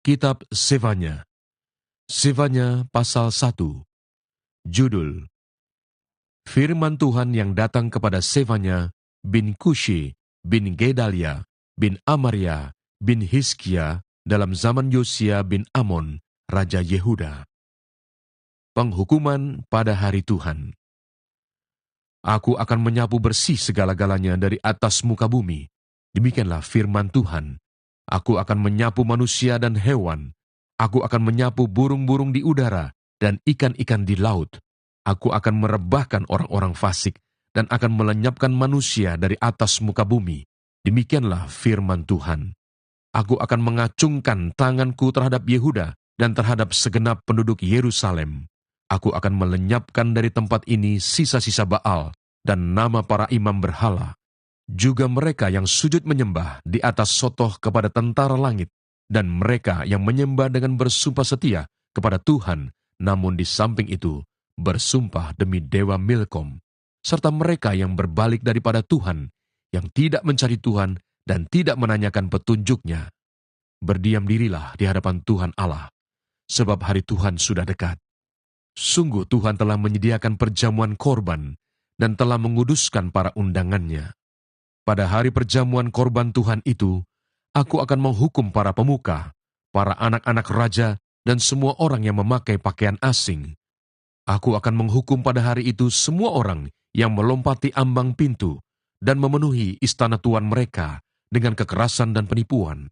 Kitab Sefanya. Sefanya pasal 1. Judul: Firman Tuhan yang datang kepada Sefanya bin Kushi bin Gedalia bin Amaria bin Hizkia dalam zaman Yosia bin Amon, Raja Yehuda. Penghukuman pada hari Tuhan. Aku akan menyapu bersih segala-galanya dari atas muka bumi. Demikianlah firman Tuhan. Aku akan menyapu manusia dan hewan. Aku akan menyapu burung-burung di udara dan ikan-ikan di laut. Aku akan merebahkan orang-orang fasik dan akan melenyapkan manusia dari atas muka bumi. Demikianlah firman Tuhan. Aku akan mengacungkan tanganku terhadap Yehuda dan terhadap segenap penduduk Yerusalem. Aku akan melenyapkan dari tempat ini sisa-sisa Baal dan nama para imam berhala. Juga mereka yang sujud menyembah di atas sotoh kepada tentara langit, dan mereka yang menyembah dengan bersumpah setia kepada Tuhan, namun di samping itu bersumpah demi dewa Milkom, serta mereka yang berbalik daripada Tuhan, yang tidak mencari Tuhan dan tidak menanyakan petunjuknya. Berdiam dirilah di hadapan Tuhan Allah, sebab hari Tuhan sudah dekat. Sungguh Tuhan telah menyediakan perjamuan korban dan telah menguduskan para undangannya. Pada hari perjamuan korban Tuhan itu, aku akan menghukum para pemuka, para anak-anak raja, dan semua orang yang memakai pakaian asing. Aku akan menghukum pada hari itu semua orang yang melompati ambang pintu dan memenuhi istana tuan mereka dengan kekerasan dan penipuan.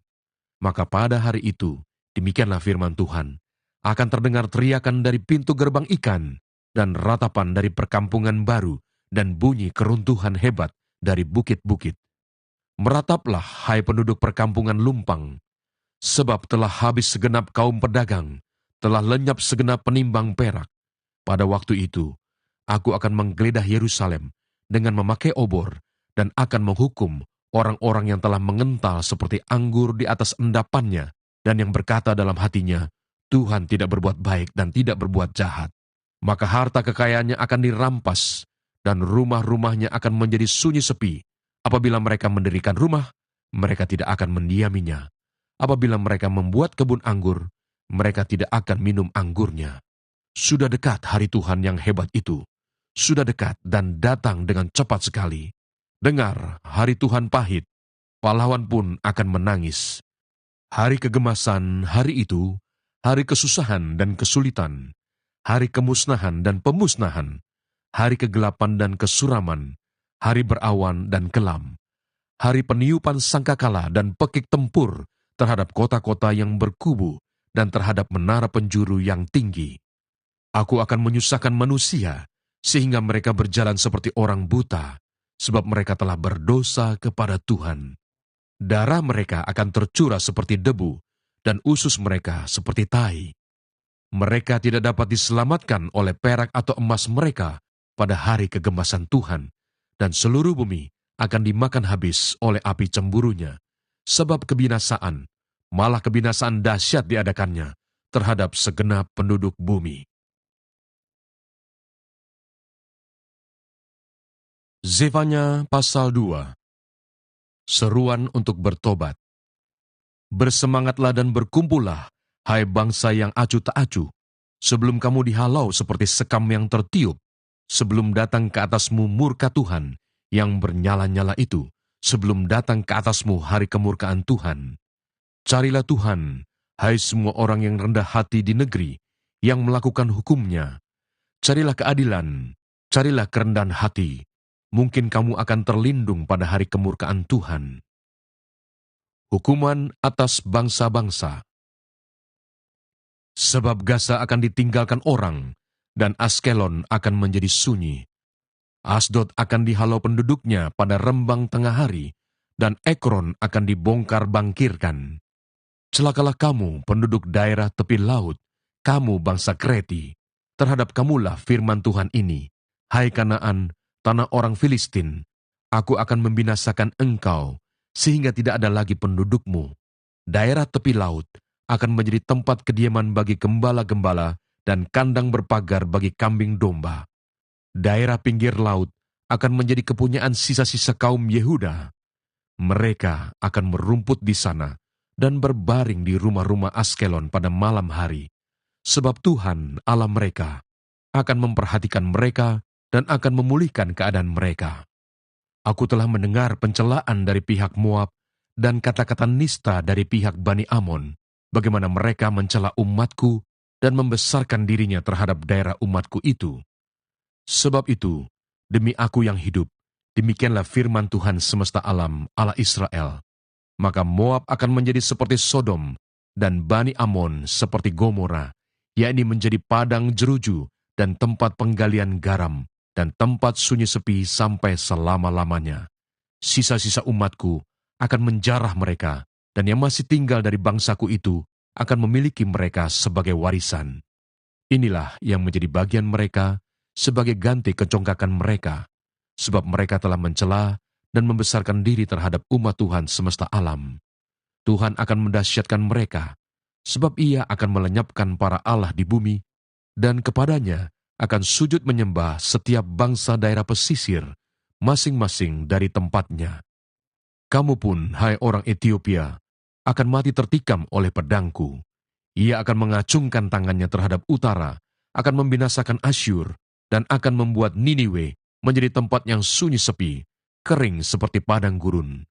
Maka pada hari itu, demikianlah firman Tuhan, akan terdengar teriakan dari pintu gerbang ikan, dan ratapan dari perkampungan baru, dan bunyi keruntuhan hebat dari bukit-bukit. Merataplah, hai penduduk perkampungan lumpang, sebab telah habis segenap kaum pedagang, telah lenyap segenap penimbang perak. Pada waktu itu, aku akan menggeledah Yerusalem dengan memakai obor, dan akan menghukum orang-orang yang telah mengental seperti anggur di atas endapannya, dan yang berkata dalam hatinya, Tuhan tidak berbuat baik dan tidak berbuat jahat. Maka harta kekayaannya akan dirampas, dan rumah-rumahnya akan menjadi sunyi sepi. Apabila mereka mendirikan rumah, mereka tidak akan mendiaminya. Apabila mereka membuat kebun anggur, mereka tidak akan minum anggurnya. Sudah dekat hari Tuhan yang hebat itu. Sudah dekat dan datang dengan cepat sekali. Dengar, hari Tuhan pahit, pahlawan pun akan menangis. Hari kegemasan, hari itu, hari kesusahan dan kesulitan, hari kemusnahan dan pemusnahan, hari kegelapan dan kesuraman, hari berawan dan kelam, hari peniupan sangkakala dan pekik tempur terhadap kota-kota yang berkubu dan terhadap menara penjuru yang tinggi. Aku akan menyusahkan manusia, sehingga mereka berjalan seperti orang buta, sebab mereka telah berdosa kepada Tuhan. Darah mereka akan tercurah seperti debu, dan usus mereka seperti tai. Mereka tidak dapat diselamatkan oleh perak atau emas mereka pada hari kegemasan Tuhan, dan seluruh bumi akan dimakan habis oleh api cemburunya, sebab kebinasaan, malah kebinasaan dahsyat diadakannya terhadap segenap penduduk bumi. Sefanya pasal 2. Seruan untuk bertobat. Bersemangatlah dan berkumpullah, hai bangsa yang acuh tak acuh, sebelum kamu dihalau seperti sekam yang tertiup, sebelum datang ke atasmu murka Tuhan yang bernyala-nyala itu, sebelum datang ke atasmu hari kemurkaan Tuhan. Carilah Tuhan, hai semua orang yang rendah hati di negeri, yang melakukan hukumnya. Carilah keadilan, carilah kerendahan hati, mungkin kamu akan terlindung pada hari kemurkaan Tuhan. Hukuman atas bangsa-bangsa. Sebab Gaza akan ditinggalkan orang, dan Askelon akan menjadi sunyi. Asdod akan dihalau penduduknya pada rembang tengah hari, dan Ekron akan dibongkar bangkirkan. Celakalah kamu, penduduk daerah tepi laut, kamu bangsa Kreti. Terhadap kamulah firman Tuhan ini, hai Kanaan, tanah orang Filistin, aku akan membinasakan engkau, sehingga tidak ada lagi pendudukmu. Daerah tepi laut akan menjadi tempat kediaman bagi gembala-gembala dan kandang berpagar bagi kambing domba. Daerah pinggir laut akan menjadi kepunyaan sisa-sisa kaum Yehuda. Mereka akan merumput di sana dan berbaring di rumah-rumah Askelon pada malam hari, sebab Tuhan Allah mereka akan memperhatikan mereka dan akan memulihkan keadaan mereka. Aku telah mendengar pencelaan dari pihak Moab dan kata-kata nista dari pihak Bani Amon, bagaimana mereka mencela umatku dan membesarkan dirinya terhadap daerah umatku itu. Sebab itu, demi aku yang hidup, demikianlah firman Tuhan semesta alam, Allah Israel, maka Moab akan menjadi seperti Sodom, dan Bani Amon seperti Gomora, yakni menjadi padang jeruju dan tempat penggalian garam, dan tempat sunyi sepi sampai selama-lamanya. Sisa-sisa umatku akan menjarah mereka, dan yang masih tinggal dari bangsaku itu akan memiliki mereka sebagai warisan. Inilah yang menjadi bagian mereka sebagai ganti kecongkakan mereka, sebab mereka telah mencela dan membesarkan diri terhadap umat Tuhan semesta alam. Tuhan akan mendahsyatkan mereka, sebab Ia akan melenyapkan para allah di bumi, dan kepadanya akan sujud menyembah setiap bangsa daerah pesisir, masing-masing dari tempatnya. Kamu pun, hai orang Etiopia, akan mati tertikam oleh pedangku. Ia akan mengacungkan tangannya terhadap utara, akan membinasakan Asyur, dan akan membuat Niniwe menjadi tempat yang sunyi sepi, kering seperti padang gurun.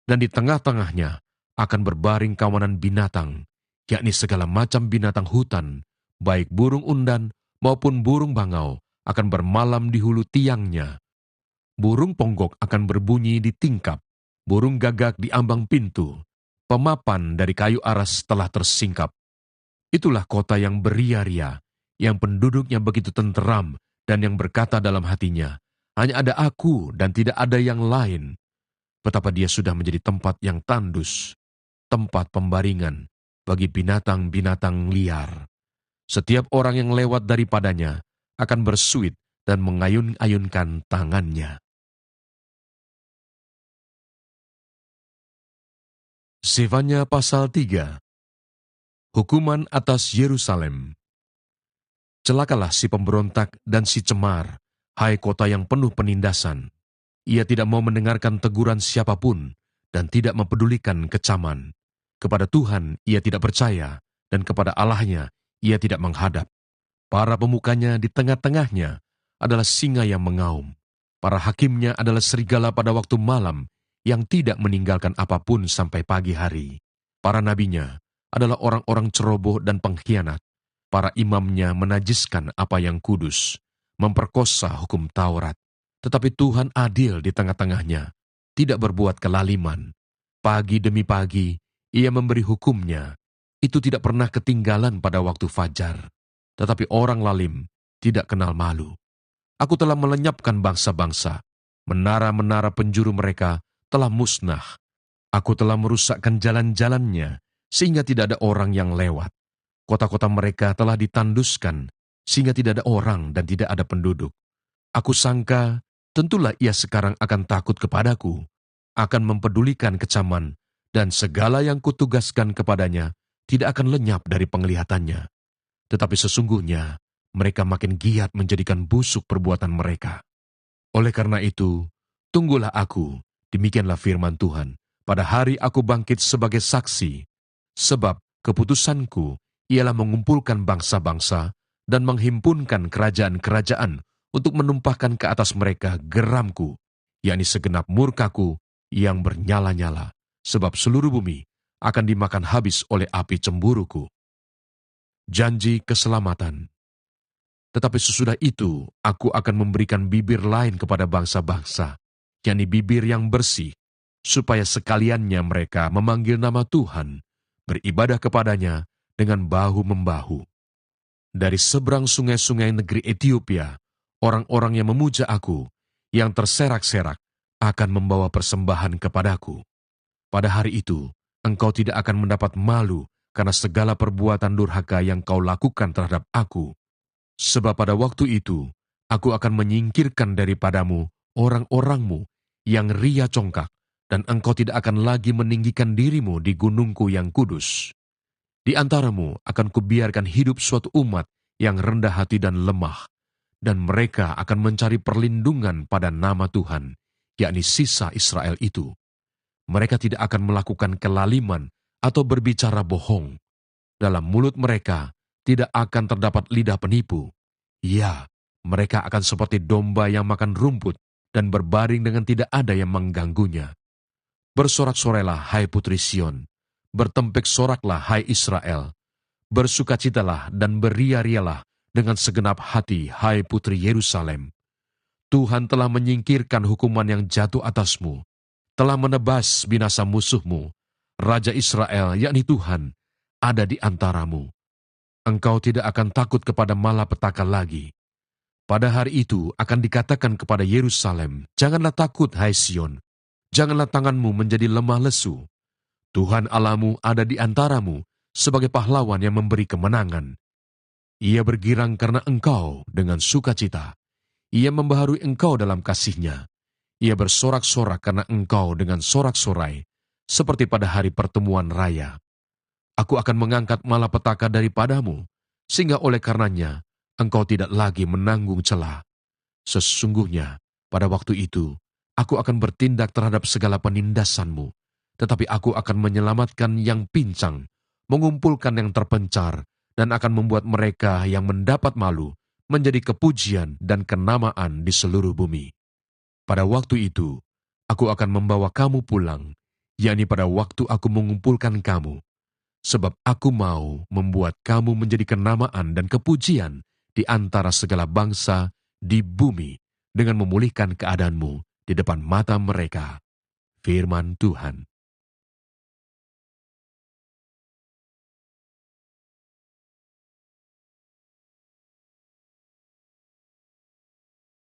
Dan di tengah-tengahnya akan berbaring kawanan binatang, yakni segala macam binatang hutan, baik burung undan maupun burung bangau, akan bermalam di hulu tiangnya. Burung ponggok akan berbunyi di tingkap, burung gagak di ambang pintu, pemapan dari kayu aras telah tersingkap. Itulah kota yang beria-ria, yang penduduknya begitu tenteram, dan yang berkata dalam hatinya, hanya ada aku dan tidak ada yang lain. Betapa dia sudah menjadi tempat yang tandus, tempat pembaringan bagi binatang-binatang liar. Setiap orang yang lewat daripadanya akan bersuit dan mengayun-ayunkan tangannya. Sefanya pasal 3. Hukuman atas Yerusalem. Celakalah si pemberontak dan si cemar, hai kota yang penuh penindasan. Ia tidak mau mendengarkan teguran siapapun dan tidak mempedulikan kecaman. Kepada Tuhan ia tidak percaya, dan kepada Allahnya ia tidak menghadap. Para pemukanya di tengah-tengahnya adalah singa yang mengaum. Para hakimnya adalah serigala pada waktu malam yang tidak meninggalkan apapun sampai pagi hari. Para nabinya adalah orang-orang ceroboh dan pengkhianat. Para imamnya menajiskan apa yang kudus, memperkosa hukum Taurat. Tetapi Tuhan adil di tengah-tengahnya, tidak berbuat kelaliman. Pagi demi pagi, ia memberi hukumnya. Itu tidak pernah ketinggalan pada waktu fajar. Tetapi orang lalim tidak kenal malu. Aku telah melenyapkan bangsa-bangsa. Menara-menara penjuru mereka telah musnah. Aku telah merusakkan jalan-jalannya, sehingga tidak ada orang yang lewat. Kota-kota mereka telah ditanduskan, sehingga tidak ada orang dan tidak ada penduduk. Aku sangka, tentulah ia sekarang akan takut kepadaku, akan mempedulikan kecaman, dan segala yang kutugaskan kepadanya tidak akan lenyap dari penglihatannya. Tetapi sesungguhnya, mereka makin giat menjadikan busuk perbuatan mereka. Oleh karena itu, tunggulah aku, demikianlah firman Tuhan, pada hari aku bangkit sebagai saksi, sebab keputusanku ialah mengumpulkan bangsa-bangsa dan menghimpunkan kerajaan-kerajaan untuk menumpahkan ke atas mereka geramku, yakni segenap murkaku yang bernyala-nyala, sebab seluruh bumi akan dimakan habis oleh api cemburuku. Janji keselamatan. Tetapi sesudah itu, aku akan memberikan bibir lain kepada bangsa-bangsa, yakni bibir yang bersih, supaya sekaliannya mereka memanggil nama Tuhan, beribadah kepadanya dengan bahu-membahu. Dari seberang sungai-sungai negeri Etiopia, orang-orang yang memuja aku, yang terserak-serak, akan membawa persembahan kepadaku. Pada hari itu, engkau tidak akan mendapat malu karena segala perbuatan durhaka yang kau lakukan terhadap aku. Sebab pada waktu itu, aku akan menyingkirkan daripadamu orang-orangmu yang ria congkak, dan engkau tidak akan lagi meninggikan dirimu di gunungku yang kudus. Di antaramu akan kubiarkan hidup suatu umat yang rendah hati dan lemah, dan mereka akan mencari perlindungan pada nama Tuhan, yakni sisa Israel itu. Mereka tidak akan melakukan kelaliman atau berbicara bohong. Dalam mulut mereka tidak akan terdapat lidah penipu. Ya, mereka akan seperti domba yang makan rumput dan berbaring dengan tidak ada yang mengganggunya. Bersorak-sorailah, hai putri Sion. Bertempik soraklah, hai Israel. Bersukacitalah dan beria-rialah dengan segenap hati, hai putri Yerusalem. Tuhan telah menyingkirkan hukuman yang jatuh atasmu, telah menebas binasa musuhmu. Raja Israel, yakni Tuhan, ada di antaramu. Engkau tidak akan takut kepada malapetaka lagi. Pada hari itu akan dikatakan kepada Yerusalem, janganlah takut, hai Sion. Janganlah tanganmu menjadi lemah lesu. Tuhan Allahmu ada di antaramu sebagai pahlawan yang memberi kemenangan. Ia bergirang karena engkau dengan sukacita. Ia membaharui engkau dalam kasih-Nya. Ia bersorak-sorak karena engkau dengan sorak-sorai, seperti pada hari pertemuan raya. Aku akan mengangkat malapetaka daripadamu, sehingga oleh karenanya engkau tidak lagi menanggung celah. Sesungguhnya, pada waktu itu, aku akan bertindak terhadap segala penindasanmu, tetapi aku akan menyelamatkan yang pincang, mengumpulkan yang terpencar, dan akan membuat mereka yang mendapat malu menjadi kepujian dan kenamaan di seluruh bumi. Pada waktu itu, aku akan membawa kamu pulang, yakni pada waktu aku mengumpulkan kamu, sebab aku mau membuat kamu menjadi kenamaan dan kepujian di antara segala bangsa di bumi dengan memulihkan keadaanmu di depan mata mereka. Firman Tuhan.